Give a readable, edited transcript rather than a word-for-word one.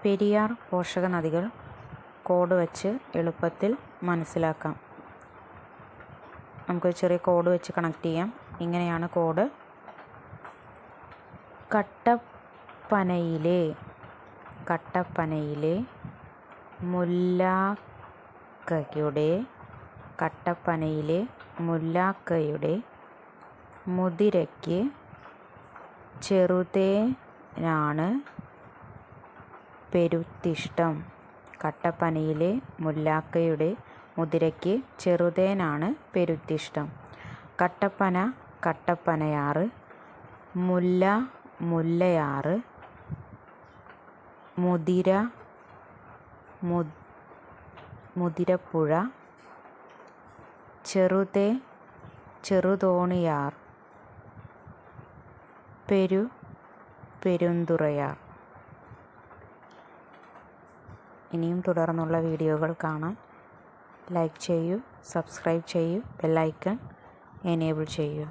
പെരിയാർ പോഷക നദികൾ കോഡ് വെച്ച് എളുപ്പത്തിൽ മനസ്സിലാക്കാം. നമുക്കൊരു ചെറിയ കോഡ് വെച്ച് കണക്ട് ചെയ്യാം. ഇങ്ങനെയാണ് കോഡ്. കട്ടപ്പനയിലെ മുല്ലാക്കയുടെ മുതിരയ്ക്ക് ചെറുതേനാണ് പെരുത്തിഷ്ടം. കട്ടപ്പനയിലെ മുല്ലാക്കയുടെ മുതിരയ്ക്ക് ചെറുതേനാണ് പെരുത്തിഷ്ടം. കട്ടപ്പന കട്ടപ്പനയാറ്, മുല്ല മുല്ലയാറ്, മുതിരപ്പുഴ, ചെറുതേൻ ചെറുതോണിയാർ, പെരുന്തുറയാർ. ഇനിയും തുടർന്നുള്ള വീഡിയോകൾ കാണാൻ ലൈക്ക് ചെയ്യൂ, സബ്സ്ക്രൈബ് ചെയ്യൂ, ബെല്ലൈക്കൺ എനേബിൾ ചെയ്യൂ.